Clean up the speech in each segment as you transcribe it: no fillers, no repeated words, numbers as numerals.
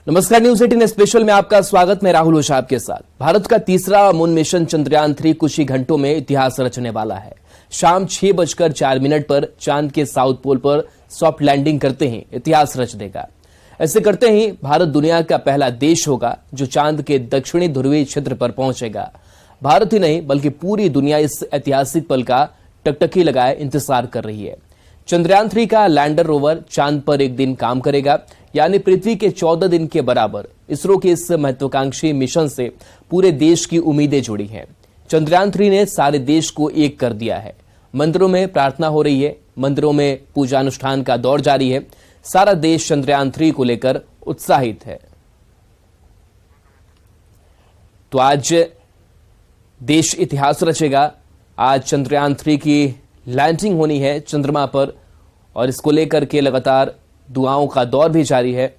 नमस्कार, news 18 special में आपका स्वागत। मैं राहुल ओझा आपके साथ। भारत का तीसरा मून मिशन चंद्रयान 3 कुछ ही घंटों में इतिहास रचने वाला है। शाम 6:04 पर चांद के साउथ पोल पर सॉफ्ट लैंडिंग करते ही इतिहास रच देगा। ऐसे करते ही भारत दुनिया का पहला देश होगा जो चांद के दक्षिणी ध्रुवीय क्षेत्र पर पहुंचेगा। भारत ही नहीं बल्कि पूरी दुनिया इस ऐतिहासिक पल का टकटकी लगाए इंतजार कर रही है। चंद्रयान 3 का लैंडर रोवर चांद पर एक दिन काम करेगा, यानी पृथ्वी के 14 दिन के बराबर। इसरो के इस महत्वाकांक्षी मिशन से पूरे देश की उम्मीदें जुड़ी हैं। चंद्रयान 3 ने सारे देश को एक कर दिया है। मंदिरों में प्रार्थना हो रही है, मंदिरों में पूजा अनुष्ठान का दौर जारी है। सारा देश चंद्रयान 3 को लेकर उत्साहित है। तो आज देश इतिहास रचेगा। आज चंद्रयान 3 की लैंडिंग होनी है चंद्रमा पर, और इसको लेकर के लगातार दुआओं का दौर भी जारी है।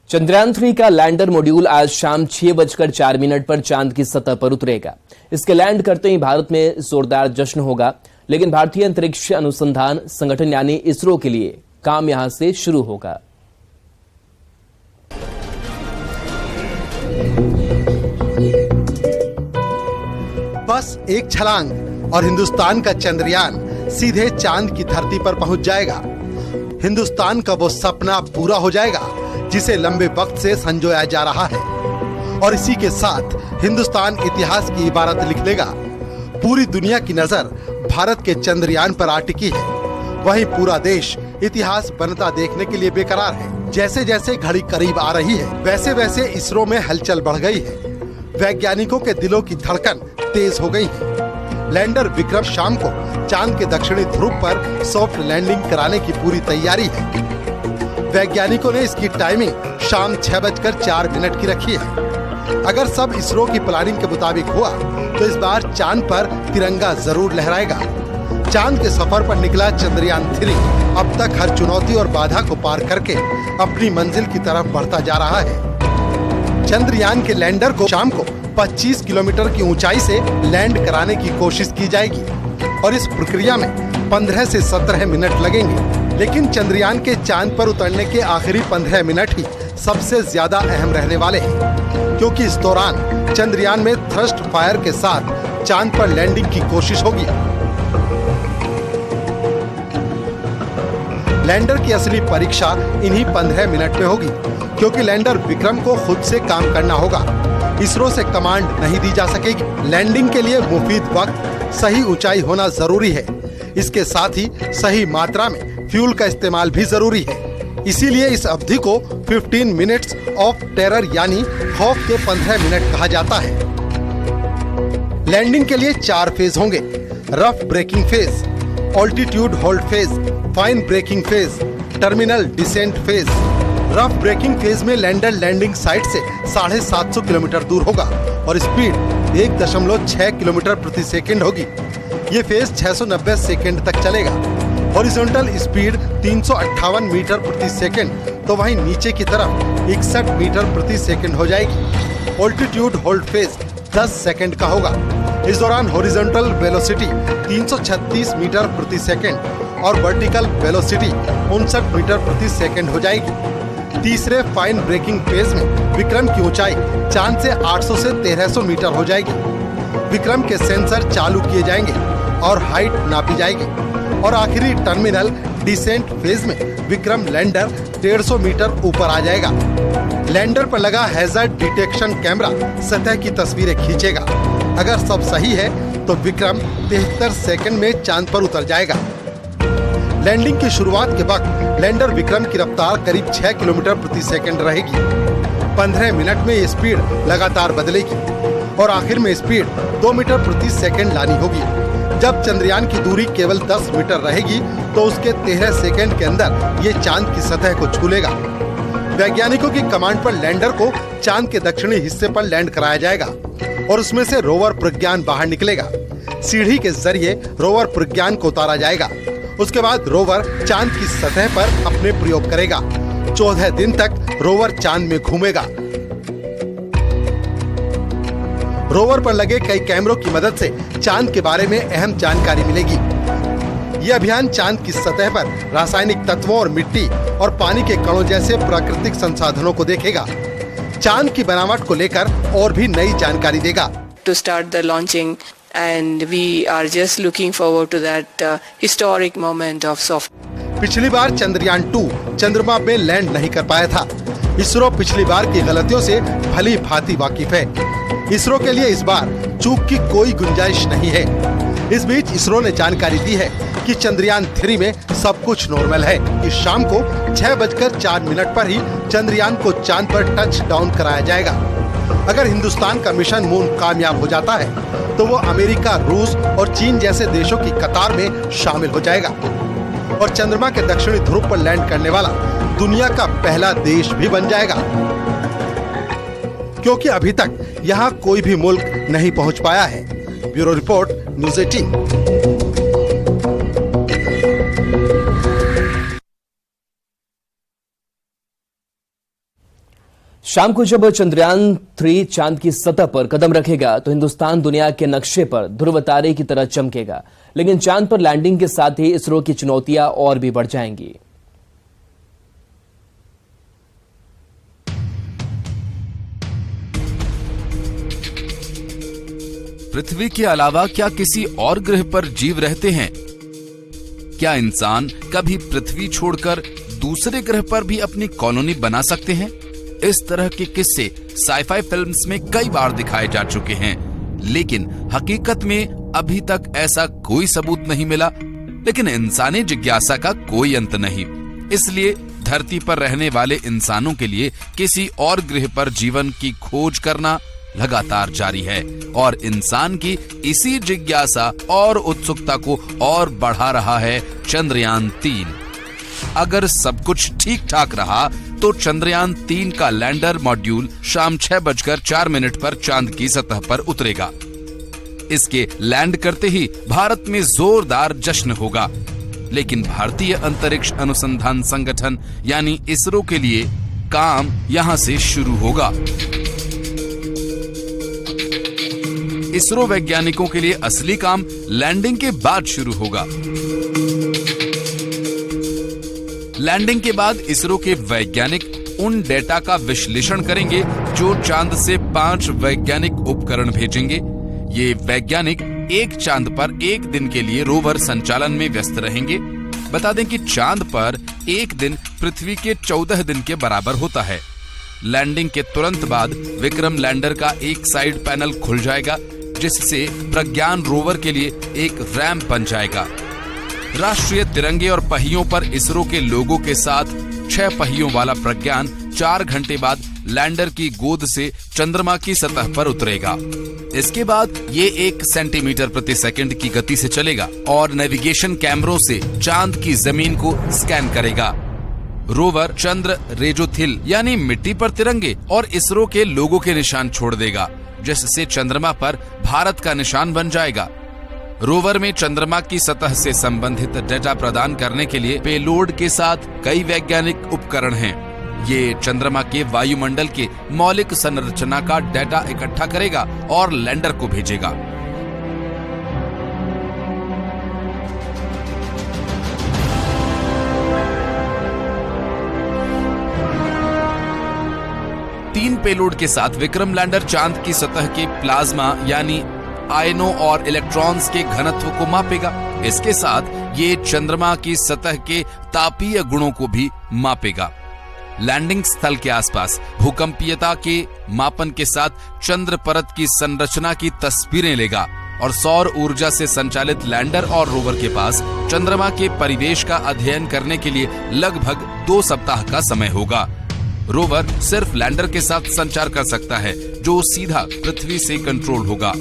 चंद्रयान 3 का लैंडर मॉड्यूल आज शाम 6:04 पर चांद की सतह पर उतरेगा। इसके लैंड करते ही भारत में जोरदार जश्न होगा, लेकिन भारतीय अंतरिक्ष अनुसंधान संगठन यानी इसरो के लिए काम यहां से शुरू होगा। बस एक छलांग और हिंदुस्तान का चंद्रयान सीधे चांद की धरती पर पहुंच जाएगा। हिंदुस्तान का वो सपना पूरा हो जाएगा जिसे लंबे वक्त से संजोया जा रहा है, और इसी के साथ हिंदुस्तान इतिहास की इबारत लिख लेगा। पूरी दुनिया की नजर भारत के चंद्रयान पर आ टिकी है। वहीं पूरा देश इतिहास बनता देखने के लिए बेकरार है। जैसे जैसे घड़ी करीब आ रही है, वैसे वैसे इसरो में हलचल बढ़ गई है। वैज्ञानिकों के दिलों की धड़कन तेज हो गई है। लैंडर विक्रम शाम को चांद के दक्षिणी ध्रुव पर सॉफ्ट लैंडिंग कराने की पूरी तैयारी है। वैज्ञानिकों ने इसकी टाइमिंग शाम 6:04 की रखी है। अगर सब इसरो की प्लानिंग के मुताबिक हुआ तो इस बार चांद पर तिरंगा जरूर लहराएगा। चांद के सफर पर निकला चंद्रयान 3 अब तक हर चुनौती और बाधा को पार करके अपनी मंजिल की तरफ बढ़ता जा रहा है। चंद्रयान के लैंडर को शाम को 25 किलोमीटर की ऊंचाई से लैंड कराने की कोशिश की जाएगी, और इस प्रक्रिया में 15 से 17 मिनट लगेंगे। लेकिन चंद्रयान के चांद पर उतरने के आखिरी 15 मिनट ही सबसे ज्यादा अहम रहने वाले हैं, क्योंकि इस दौरान चंद्रयान में थ्रस्ट फायर के साथ चांद पर लैंडिंग की कोशिश होगी। लैंडर की असली परीक्षा इन्हीं 15 मिनट में होगी, क्योंकि लैंडर विक्रम को खुद से काम करना होगा। इसरो से कमांड नहीं दी जा सकेगी। लैंडिंग के लिए मुफीद वक्त, सही ऊंचाई होना जरूरी है। इसके साथ ही सही मात्रा में फ्यूल का इस्तेमाल भी जरूरी है। इसीलिए इस अवधि को 15 मिनट्स ऑफ टेरर यानी खौफ के 15 मिनट कहा जाता है। लैंडिंग के लिए 4 फेज होंगे: rough braking phase, altitude hold phase, fine braking phase, terminal descent phase. Rough braking phase में लैंडर लैंडिंग साइट से 750 किलोमीटर दूर होगा और स्पीड 1.6 किलोमीटर प्रति सेकंड होगी। ये फेज 690 सेकंड तक चलेगा। हॉरिजॉन्टल स्पीड 358 मीटर प्रति सेकंड, तो वहीं नीचे की तरफ 61 मीटर प्रति सेकंड हो जाएगी। ऑल्टीट्यूड होल्ड फेज 10 सेकंड का होगा। इस दौरान हॉरिजॉन्टल वेलोसिटी 336 मीटर प्रति सेकंड और वर्टिकल वेलोसिटी 59 मीटर प्रति सेकंड हो जाएगी। तीसरे फाइन ब्रेकिंग फेज में विक्रम की ऊंचाई चांद से 800 से 1300 मीटर हो जाएगी। विक्रम के सेंसर चालू किए जाएंगे और हाइट नापी जाएगी, और आखिरी टर्मिनल डिसेंट फेज में विक्रम लैंडर 150 मीटर ऊपर आ जाएगा। लैंडर पर लगा हैजर्ड डिटेक्शन कैमरा सतह की तस्वीरें खींचेगा। अगर सब सही है तो विक्रम 73 सेकंड में चांद पर उतर जाएगा। लैंडिंग की शुरुआत के वक्त लैंडर विक्रम की रफ्तार करीब 6 किलोमीटर प्रति सेकंड रहेगी। 15 मिनट में ये स्पीड लगातार बदलेगी और आखिर में स्पीड 2 मीटर प्रति सेकंड लानी होगी। जब चंद्रयान की दूरी केवल 10 मीटर रहेगी तो उसके 13 सेकंड के अंदर ये चांद की सतह को छू लेगा। वैज्ञानिकों की कमांड पर लैंडर को चांद के दक्षिणी हिस्से पर लैंड कराया जाएगा। और उसमें से रोवर प्रज्ञान बाहर निकलेगा। सीढ़ी के जरिए रोवर प्रज्ञान को उतारा जाएगा। उसके बाद रोवर चांद की सतह पर अपने प्रयोग करेगा। 14 दिन तक रोवर चांद में घूमेगा। रोवर पर लगे कई कैमरों की मदद से चांद के बारे में अहम जानकारी मिलेगी। यह अभियान चांद की सतह पर रासायनिक तत्वों और मिट्टी और पानी के कणों जैसे प्राकृतिक संसाधनों को देखेगा। चांद की बनावट को लेकर और भी नई जानकारी देगा। To start the launching and we are just looking forward to that historic moment of soft. पिछली बार चंद्रयान 2 चंद्रमा में लैंड नहीं कर पाया था। इसरो पिछली बार की गलतियों से भली भांति वाकिफ है। इसरो के लिए इस बार चूक की कोई गुंजाइश नहीं है। इस बीच इसरो ने जानकारी दी है कि चंद्रयान 3 में सब कुछ नॉर्मल है। इस शाम को 6:04 पर ही चंद्रयान को चांद पर टच डाउन कराया जाएगा। अगर हिंदुस्तान का मिशन मून कामयाब हो जाता है तो वो अमेरिका, रूस और चीन जैसे देशों की कतार में शामिल हो जाएगा और चंद्रमा के दक्षिणी ध्रुव पर लैंड करने वाला दुनिया का पहला देश भी बन जाएगा, क्योंकि अभी तक यहाँ कोई भी मुल्क नहीं पहुँच पाया है। Bureau report, news 18। शाम को जब चंद्रयान 3 चांद की सतह पर कदम रखेगा तो हिंदुस्तान दुनिया के नक्शे पर ध्रुव तारे की तरह चमकेगा। लेकिन चांद पर लैंडिंग के साथ ही इसरो की चुनौतियां और भी बढ़ जाएंगी। पृथ्वी के अलावा क्या किसी और ग्रह पर जीव रहते हैं? क्या इंसान कभी पृथ्वी छोड़कर दूसरे ग्रह पर भी अपनी कॉलोनी बना सकते हैं? इस तरह के किस्से साइफाई फिल्म्स में कई बार दिखाए जा चुके हैं, लेकिन हकीकत में अभी तक ऐसा कोई सबूत नहीं मिला। लेकिन इंसानी जिज्ञासा का कोई अंत नहीं, इसलिए धरती पर रहने वाले इंसानों के लिए किसी और ग्रह पर जीवन की खोज करना लगातार जारी है और इंसान की इसी जिज्ञासा और उत्सुकता को और बढ़ा रहा है चंद्रयान 3। अगर सब कुछ ठीक ठाक रहा तो चंद्रयान 3 का लैंडर मॉड्यूल शाम 6:04 पर चांद की सतह पर उतरेगा। इसके लैंड करते ही भारत में जोरदार जश्न होगा। लेकिन भारतीय अंतरिक्ष अनुसंधान संगठन यानी इसरो के लिए काम यहां से शुरू होगा। इसरो वैज्ञानिकों के लिए असली काम लैंडिंग के बाद शुरू होगा। लैंडिंग के बाद इसरो के वैज्ञानिक उन डेटा का विश्लेषण करेंगे जो चांद से 5 वैज्ञानिक उपकरण भेजेंगे। ये वैज्ञानिक एक चांद पर एक दिन के लिए रोवर संचालन में व्यस्त रहेंगे। बता दें कि चांद पर एक दिन पृथ्वी के 14 दिन के बराबर होता है। लैंडिंग के तुरंत बाद विक्रम लैंडर का एक साइड पैनल खुल जाएगा, जिससे प्रज्ञान रोवर के लिए एक रैंप बन जाएगा। राष्ट्रीय तिरंगे और पहियों पर इसरो के लोगों के साथ 6 पहियों वाला प्रज्ञान 4 घंटे बाद लैंडर की गोद से चंद्रमा की सतह पर उतरेगा। इसके बाद ये 1 सेंटीमीटर प्रति सेकंड की गति से चलेगा और नेविगेशन कैमरों से चांद की जमीन को स्कैन करेगा। रोवर चंद्र रेजोथिल यानी मिट्टी पर तिरंगे और इसरो के लोगों के निशान छोड़ देगा, जिससे चंद्रमा पर भारत का निशान बन जाएगा। रोवर में चंद्रमा की सतह से संबंधित डेटा प्रदान करने के लिए पेलोड के साथ कई वैज्ञानिक उपकरण हैं। ये चंद्रमा के वायुमंडल के मौलिक संरचना का डेटा इकट्ठा करेगा और लैंडर को भेजेगा। तीन पेलोड के साथ विक्रम लैंडर चांद की सतह के प्लाज्मा यानी आयनों और इलेक्ट्रॉन्स के घनत्व को मापेगा। इसके साथ ये चंद्रमा की सतह के तापीय गुणों को भी मापेगा। लैंडिंग स्थल के आसपास भूकंपीयता के मापन के साथ चंद्र परत की संरचना की तस्वीरें लेगा और सौर ऊर्जा से संचालित लैंडर और रोवर के पास चंद्रमा के परिवेश का अध्ययन करने के लिए लगभग 2 सप्ताह का समय होगा। रोवर सिर्फ लैंडर के साथ संचार कर सकता है, जो सीधा पृथ्वी से कंट्रोल होगा।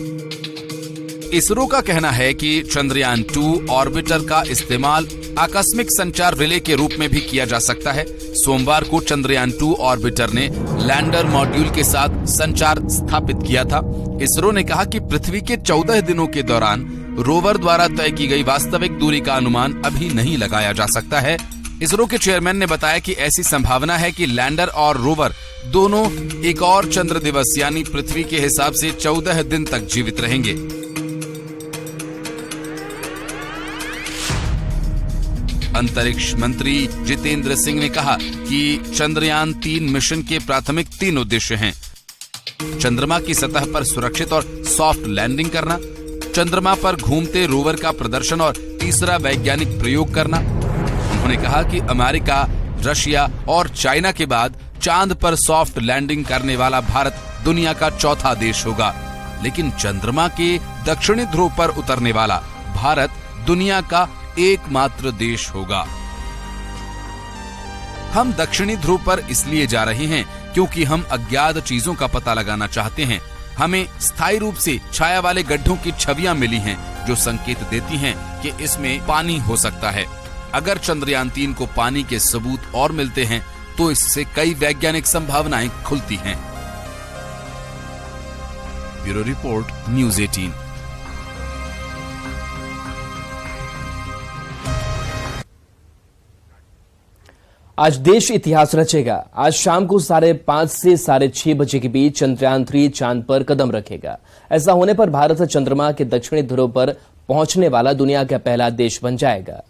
इसरो का कहना है कि चंद्रयान 2 ऑर्बिटर का इस्तेमाल आकस्मिक संचार रिले के रूप में भी किया जा सकता है। सोमवार को चंद्रयान 2 ऑर्बिटर ने लैंडर मॉड्यूल के साथ संचार स्थापित किया था। इसरो ने कहा कि पृथ्वी के 14 दिनों के दौरान रोवर द्वारा तय की गई वास्तविक दूरी का अनुमान अभी नहीं लगाया जा सकता है। इसरो के चेयरमैन ने बताया कि ऐसी संभावना है कि लैंडर और रोवर दोनों एक और चंद्र दिवस यानी पृथ्वी के हिसाब से 14 दिन तक जीवित रहेंगे। अंतरिक्ष मंत्री जितेंद्र सिंह ने कहा कि चंद्रयान 3 मिशन के प्राथमिक 3 उद्देश्य हैं। चंद्रमा की सतह पर सुरक्षित और सॉफ्ट लैंडिंग करना, चंद्रमा पर घूमते रोवर का प्रदर्शन और तीसरा वैज्ञानिक प्रयोग करना। उन्होंने कहा कि अमेरिका, रशिया और चाइना के बाद चांद पर सॉफ्ट लैंडिंग करने वाला भारत दुनिया का चौथा देश होगा, लेकिन चंद्रमा के दक्षिणी ध्रुव पर उतरने वाला भारत दुनिया का एकमात्र देश होगा। हम दक्षिणी ध्रुव पर इसलिए जा रहे हैं क्योंकि हम अज्ञात चीजों का पता लगाना चाहते हैं। हमें स्थायी रूप से छाया वाले गड्ढों की छवियां मिली हैं जो संकेत देती हैं कि इसमें पानी हो सकता है। अगर चंद्रयान 3 को पानी के सबूत और मिलते हैं तो इससे कई वैज्ञानिक संभावनाएं खुलती हैं। Bureau report, news 18। आज देश इतिहास रचेगा। आज शाम को 5:30 से 6:30 बजे के बीच चंद्रयान 3 चांद पर कदम रखेगा। ऐसा होने पर भारत चंद्रमा के दक्षिणी ध्रुव पर पहुंचने वाला दुनिया का पहला देश बन जाएगा।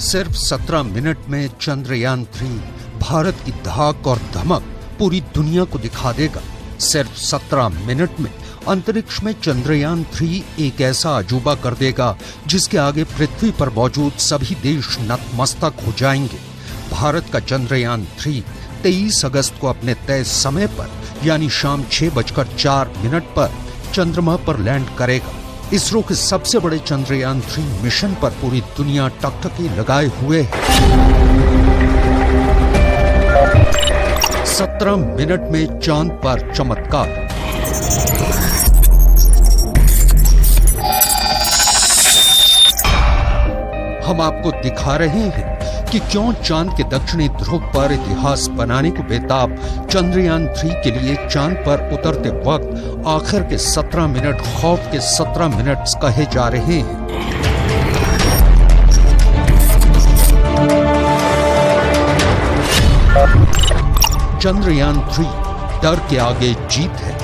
सिर्फ 17 मिनट में चंद्रयान 3 भारत की धाक और धमक पूरी दुनिया को दिखा देगा। सिर्फ 17 मिनट में अंतरिक्ष में चंद्रयान 3 एक ऐसा अजूबा कर देगा जिसके आगे पृथ्वी पर मौजूद सभी देश नतमस्तक हो जाएंगे। भारत का चंद्रयान 3 23 अगस्त को अपने तय समय पर यानी शाम 6:04 पर चंद्रमा पर लैंड करेगा। इसरो के सबसे बड़े चंद्रयान 3 मिशन पर पूरी दुनिया टकटकी लगाए हुए है। 17 मिनट में चांद पर चमत्कार। हम आपको दिखा रहे हैं कि क्यों चांद के दक्षिणी ध्रुव पर इतिहास बनाने को बेताब चंद्रयान 3 के लिए चांद पर उतरते वक्त आखिर के 17 मिनट खौफ के 17 मिनट कहे जा रहे हैं। चंद्रयान 3 डर के आगे जीत है।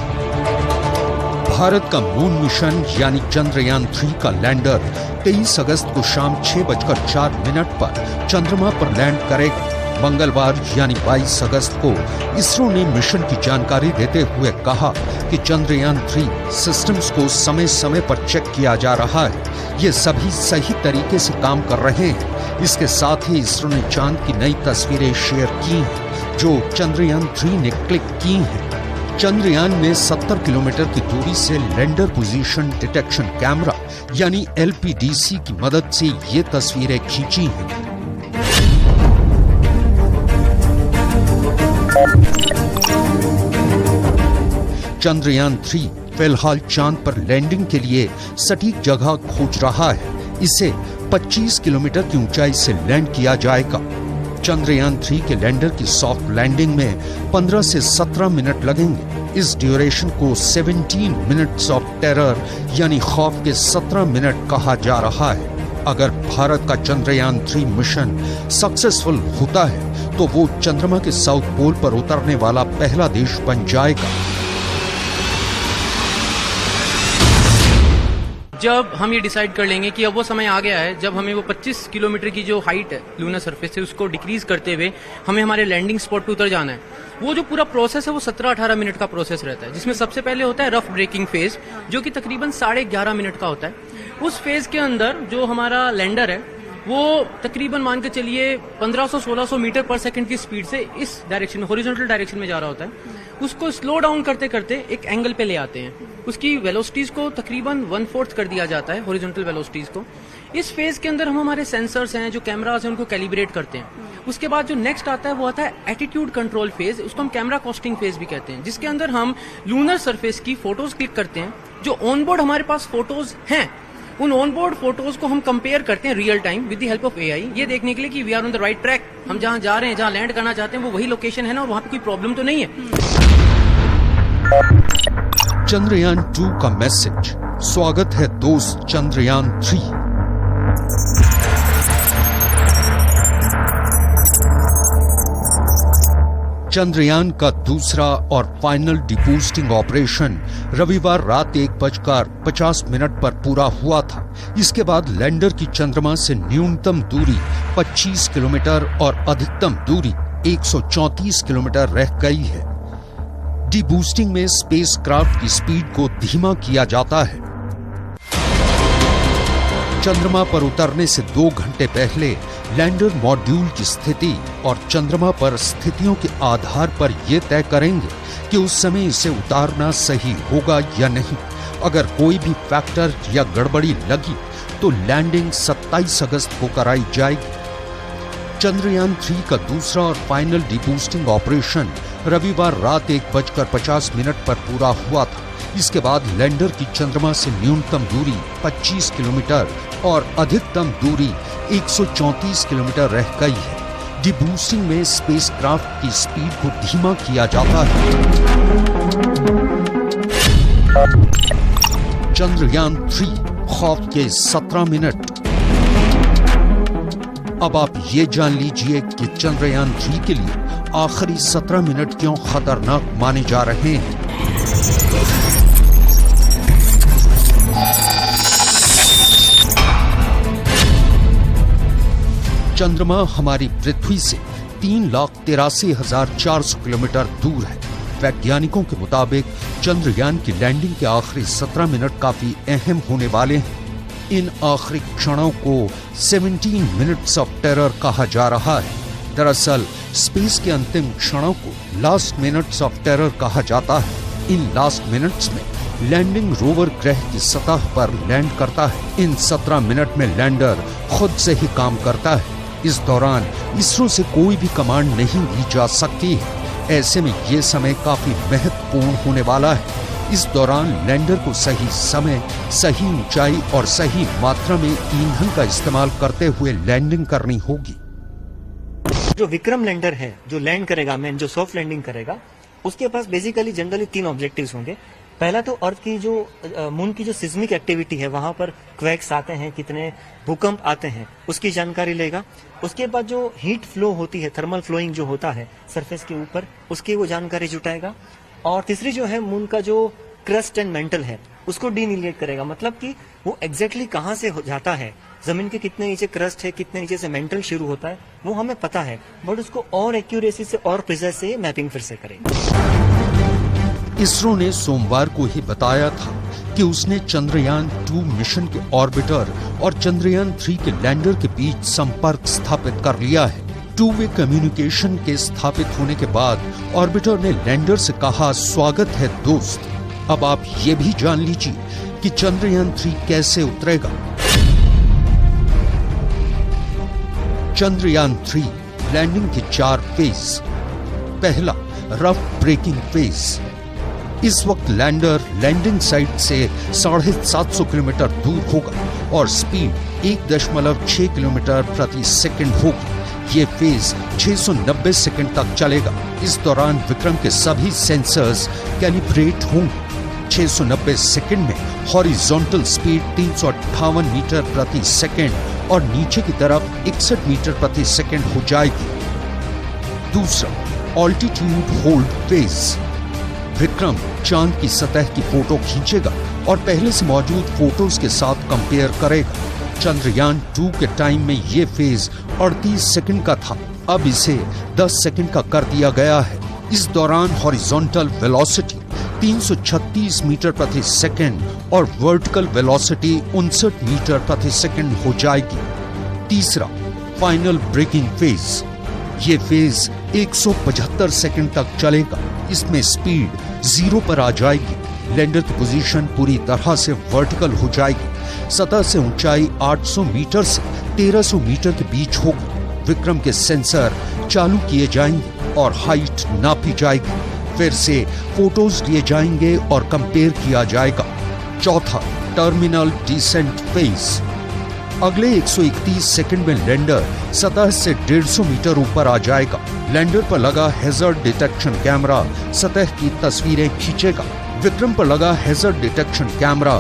भारत का मून मिशन यानी चंद्रयान 3 का लैंडर 23 अगस्त को शाम 6:04 पर चंद्रमा पर लैंड करेगा। मंगलवार यानी 22 अगस्त को इसरो ने मिशन की जानकारी देते हुए कहा कि चंद्रयान 3 सिस्टम्स को समय समय पर चेक किया जा रहा है। ये सभी सही तरीके से काम कर रहे हैं। इसके साथ ही इसरो ने चांद की नई तस्वीरें शेयर की हैं जो चंद्रयान 3 ने क्लिक की हैं। चंद्रयान ने 70 किलोमीटर की दूरी से लैंडर पोजीशन डिटेक्शन कैमरा यानी LPDC की मदद से ये तस्वीरें खींची हैं। चंद्रयान 3 फिलहाल चांद पर लैंडिंग के लिए सटीक जगह खोज रहा है। इसे 25 किलोमीटर की ऊंचाई से लैंड किया जाएगा। चंद्रयान 3 के लैंडर की सॉफ्ट लैंडिंग में 15 से 17 मिनट लगेंगे। इस ड्यूरेशन को 17 मिनट्स ऑफ टेरर यानी खौफ के 17 मिनट कहा जा रहा है। अगर भारत का चंद्रयान 3 मिशन सक्सेसफुल होता है तो वो चंद्रमा के साउथ पोल पर उतरने वाला पहला देश बन जाएगा। जब हम ये डिसाइड कर लेंगे कि अब वो समय आ गया है जब हमें वो 25 किलोमीटर की जो हाइट है लूनर सरफेस से उसको डिक्रीज करते हुए हमें हमारे लैंडिंग स्पॉट पे उतर जाना है। वो जो पूरा प्रोसेस है वो 17-18 मिनट का प्रोसेस रहता है, जिसमें सबसे पहले होता है रफ ब्रेकिंग फेज जो कि तकरीबन 11.5 मिनट का होता है। उस फेज के अंदर जो हमारा लैंडर है वो तकरीबन मान के चलिए 1500-1600 मीटर पर सेकंड की स्पीड से इस डायरेक्शन में हॉरिजॉन्टल डायरेक्शन में जा रहा होता है। उसको स्लो डाउन करते करते एक एंगल पे ले आते हैं। उसकी वेलोसिटीज को तकरीबन 1/4 कर दिया जाता है हॉरिजॉन्टल वेलोसिटीज को। इस फेज के अंदर हम हमारे सेंसर्स हैं जो कैमरास हैं उनको कैलिब्रेट करते हैं। उसके बाद जो नेक्स्ट आता है वो आता है एटीट्यूड कंट्रोल फेज, उसको हम कैमरा कॉस्टिंग फेज भी कहते हैं, जिसके अंदर हम लूनर सरफेस की फोटोज क्लिक करते हैं। जो ऑनबोर्ड हमारे पास फोटोज हैं, उन ऑनबोर्ड फोटोज को हम कंपेयर करते हैं real time with the help of AI, ये देखने के लिए कि we are on the right track, हम जहां जा रहे हैं, जहां लैंड करना चाहते हैं वो वही लोकेशन है ना, और वहां पे कोई प्रॉब्लम तो नहीं है। चंद्रयान 2 का मैसेज, स्वागत है दोस्त चंद्रयान 3। चंद्रयान का दूसरा और फाइनल डिबूस्टिंग ऑपरेशन रविवार रात 1:50 पर पूरा हुआ था। इसके बाद लैंडर की चंद्रमा से न्यूनतम दूरी 25 किलोमीटर और अधिकतम दूरी 134 किलोमीटर रह गई है। डिबूस्टिंग में स्पेसक्राफ्ट की स्पीड को धीमा किया जाता है। चंद्रमा पर उतरने से 2 घंटे पहले लैंडर मॉड्यूल की स्थिति और चंद्रमा पर स्थितियों के आधार पर यह तय करेंगे कि उस समय इसे उतारना सही होगा या नहीं। अगर कोई भी फैक्टर या गड़बड़ी लगी तो लैंडिंग 27 अगस्त को कराई जाएगी। चंद्रयान 3 का दूसरा और फाइनल डिबूस्टिंग ऑपरेशन रविवार रात 1:50 पर पूरा हुआ था। इसके बाद लैंडर की चंद्रमा से न्यूनतम दूरी 25 किलोमीटर और अधिकतम दूरी 134 किलोमीटर रह गई है। डिबूस्टिंग में स्पेसक्राफ्ट की स्पीड को धीमा किया जाता है। चंद्रयान 3 खौफ के 17 मिनट। अब आप ये जान लीजिए कि चंद्रयान 3 के लिए आखिरी 17 मिनट क्यों खतरनाक माने जा रहे हैं। चंद्रमा हमारी पृथ्वी से 3,83,400 किलोमीटर दूर है। वैज्ञानिकों के मुताबिक चंद्रयान की लैंडिंग के आखिरी 17 मिनट काफी अहम होने वाले हैं। इन आखिरी क्षणों को 17 मिनट्स ऑफ टेरर कहा जा रहा है। दरअसल स्पेस के अंतिम क्षणों को लास्ट मिनट्स ऑफ टेरर कहा जाता है। इन लास्ट मिनट्स में लैंडिंग रोवर ग्रह की सतह पर लैंड करता है। इन 17 मिनट में लैंडर खुद से ही काम करता है। इस दौरान इसरो से कोई भी कमांड नहीं ली जा सकती है। ऐसे में ये समय काफी महत्वपूर्ण होने वाला है। इस दौरान लैंडर को सही समय, सही ऊंचाई और सही मात्रा में ईंधन का इस्तेमाल करते हुए लैंडिंग करनी होगी। जो विक्रम लैंडर है, जो लैंड करेगा, मैन जो सॉफ्ट लैंडिंग करेगा, उसके पास बेसिकली जनरली 3 ऑब्जेक्टिव्स होंगे। पहला तो अर्थ की जो मून की जो सिस्मिक एक्टिविटी है, वहां पर क्वैक्स आते हैं, कितने भूकंप आते हैं, उसकी जानकारी लेगा। उसके बाद जो हीट फ्लो होती है, थर्मल फ्लोइंग जो होता है सरफेस के ऊपर, उसकी वो जानकारी जुटाएगा। और तीसरी जो है मून का जो क्रस्ट एंड मेंटल है, उसको डीनिलेट करेगा। मतलब कि वो एग्जैक्टली कहाँ से जाता है, जमीन के कितने नीचे क्रस्ट है, कितने नीचे से मेंटल शुरू होता है, वो हमें पता है, बट उसको और एक्यूरेसी से और प्रिसाइज से मैपिंग फिर से करेगा। इसरो ने सोमवार को ही बताया था कि उसने चंद्रयान 2 मिशन के ऑर्बिटर और चंद्रयान 3 के लैंडर के बीच संपर्क स्थापित कर लिया है। 2-वे कम्युनिकेशन के स्थापित होने के बाद ऑर्बिटर ने लैंडर से कहा, स्वागत है दोस्त। अब आप ये भी जान लीजिए कि चंद्रयान 3 कैसे उतरेगा। चंद्रयान 3 लैंडिंग के 4 फेज। पहला, रफ ब्रेकिंग फेज। इस वक्त लैंडर लैंडिंग साइट से 750 किलोमीटर दूर होगा और स्पीड 1.6 किलोमीटर प्रति सेकंड होगी। ये फेज 690 सेकंड तक चलेगा। इस दौरान विक्रम के सभी सेंसर्स कैलिब्रेट होंगे। 690 सेकंड में हॉरिजॉन्टल स्पीड 358 मीटर प्रति सेकंड और नीचे की तरफ 61 मीटर प्रति सेकंड हो जाएगी। दूसरा, ऑल्टीट्यूड होल्ड फेज। विक्रम चांद की सतह की फोटो खींचेगा और पहले से मौजूद फोटोज के साथ कंपेयर करेगा। चंद्रयान 2 के टाइम में ये फेज 38 सेकंड का था, अब इसे 10 सेकंड का कर दिया गया है। इस दौरान हॉरिजॉन्टल वेलोसिटी 336 मीटर प्रति सेकंड और वर्टिकल वेलोसिटी 59 मीटर प्रति सेकंड हो जाएगी। तीसरा, फाइनल ब्रेकिंग फेज। ये फेज 175 सेकंड तक चलेगा। इसमें स्पीड 0 पर आ जाएगी। लैंडर की पोजीशन पूरी तरह से वर्टिकल हो जाएगी। सतह से ऊंचाई 800 मीटर से 1300 मीटर के बीच होगी। विक्रम के सेंसर चालू किए जाएंगे और हाइट नापी जाएगी। फिर से फोटोज लिए जाएंगे और कंपेयर किया जाएगा। चौथा, टर्मिनल डिसेंट फेज। अगले 131 सेकंड में लैंडर सतह से 150 मीटर ऊपर आ जाएगा। लैंडर पर लगा हैजर्ड डिटेक्शन कैमरा सतह की तस्वीरें खींचेगा। विक्रम पर लगा hazard detection camera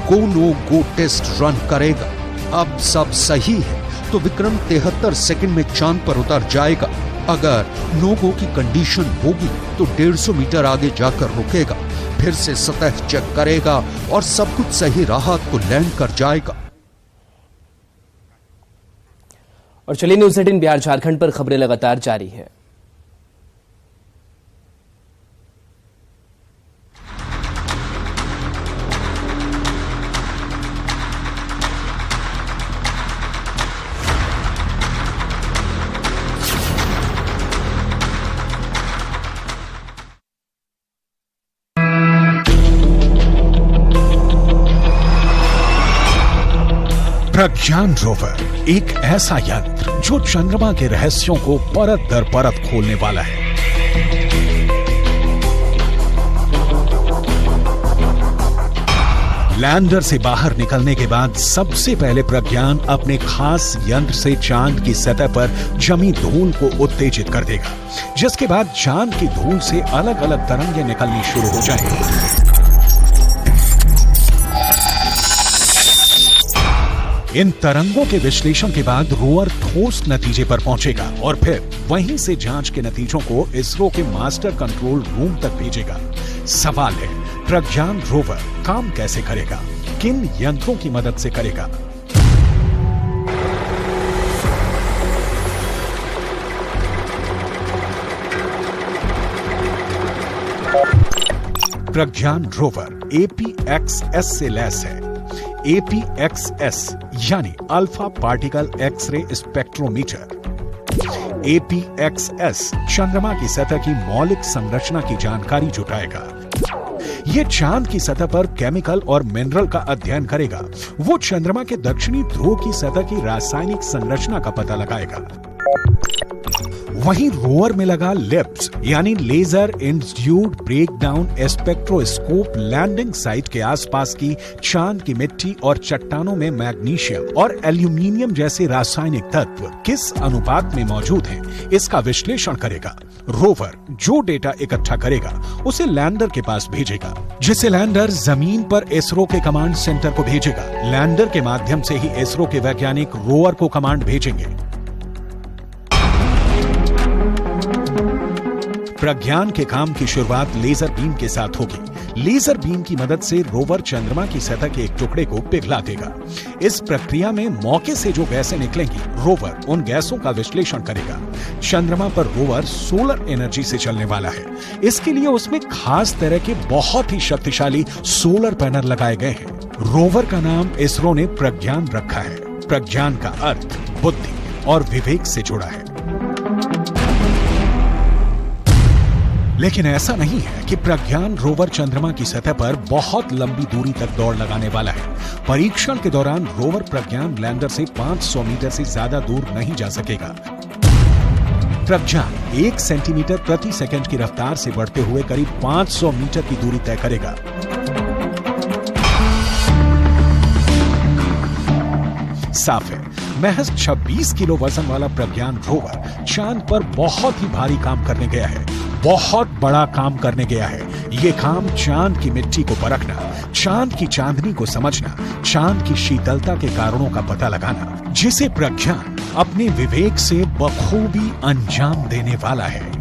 go no go test run करेगा। अब सब सही है तो विक्रम 73 सेकंड में चांद पर उतर जाएगा। अगर नो गो की कंडीशन होगी तो 150 मीटर आगे जाकर रुकेगा, फिर से सतह चेक करेगा और सब कुछ सही रहा तो लैंड कर जाएगा। और चलिए न्यूज़ 18 बिहार झारखंड पर खबरें लगातार जारी है। प्रज्ञान रोवर एक ऐसा यंत्र जो चंद्रमा के रहस्यों को परत दर परत खोलने वाला है। लैंडर से बाहर निकलने के बाद सबसे पहले प्रज्ञान अपने खास यंत्र से चांद की सतह पर जमी धूल को उत्तेजित कर देगा, जिसके बाद चांद की धूल से अलग अलग तरंगें निकलनी शुरू हो जाएंगी। इन तरंगों के विश्लेषण के बाद रोवर ठोस नतीजे पर पहुंचेगा और फिर वहीं से जांच के नतीजों को इसरो के मास्टर कंट्रोल रूम तक भेजेगा। सवाल है, प्रज्ञान रोवर काम कैसे करेगा, किन यंत्रों की मदद से करेगा? प्रज्ञान रोवर APXS से लैस है। APXS यानी alpha particle X-ray spectrometer. APXS चंद्रमा की सतह की मौलिक संरचना की जानकारी जुटाएगा। ये चांद की सतह पर केमिकल और मिनरल का अध्ययन करेगा। वो चंद्रमा के दक्षिणी ध्रुव की सतह की रासायनिक संरचना का पता लगाएगा। वहीं रोवर में लगा लिप्स यानी laser induced breakdown spectroscope landing site के आसपास की चांद की मिट्टी और चट्टानों में मैग्नीशियम और एल्यूमिनियम जैसे रासायनिक तत्व किस अनुपात में मौजूद हैं, इसका विश्लेषण करेगा। रोवर जो डेटा इकट्ठा करेगा उसे लैंडर के पास भेजेगा, जिसे लैंडर जमीन पर इसरो के कमांड सेंटर को भेजेगा। लैंडर के माध्यम से ही इसरो के वैज्ञानिक रोवर को कमांड भेजेंगे। प्रज्ञान के काम की शुरुआत लेजर बीम के साथ होगी। लेजर बीम की मदद से रोवर चंद्रमा की सतह के एक टुकड़े को पिघला देगा। इस प्रक्रिया में मौके से जो गैसें निकलेंगी, रोवर उन गैसों का विश्लेषण करेगा। चंद्रमा पर रोवर सोलर एनर्जी से चलने वाला है। इसके लिए उसमें खास तरह के बहुत ही शक्तिशाली सोलर पैनल लगाए गए हैं। रोवर का नाम इसरो ने प्रज्ञान रखा है। प्रज्ञान का अर्थ बुद्धि और विवेक से जुड़ा है। लेकिन ऐसा नहीं है कि प्रज्ञान रोवर चंद्रमा की सतह पर बहुत लंबी दूरी तक दौड़ लगाने वाला है। परीक्षण के दौरान रोवर प्रज्ञान लैंडर से 500 मीटर से ज्यादा दूर नहीं जा सकेगा। प्रज्ञान 1 सेंटीमीटर प्रति सेकंड की रफ्तार से बढ़ते हुए करीब 500 मीटर की दूरी तय करेगा। साफ है, महज 26 किलो वजन वाला प्रज्ञान रोवर चांद पर बहुत ही भारी काम करने गया है। बहुत बड़ा काम करने गया है। ये काम चांद की मिट्टी को परखना, चांद की चांदनी को समझना, चांद की शीतलता के कारणों का पता लगाना, जिसे प्रज्ञान अपने विवेक से बखूबी अंजाम देने वाला है।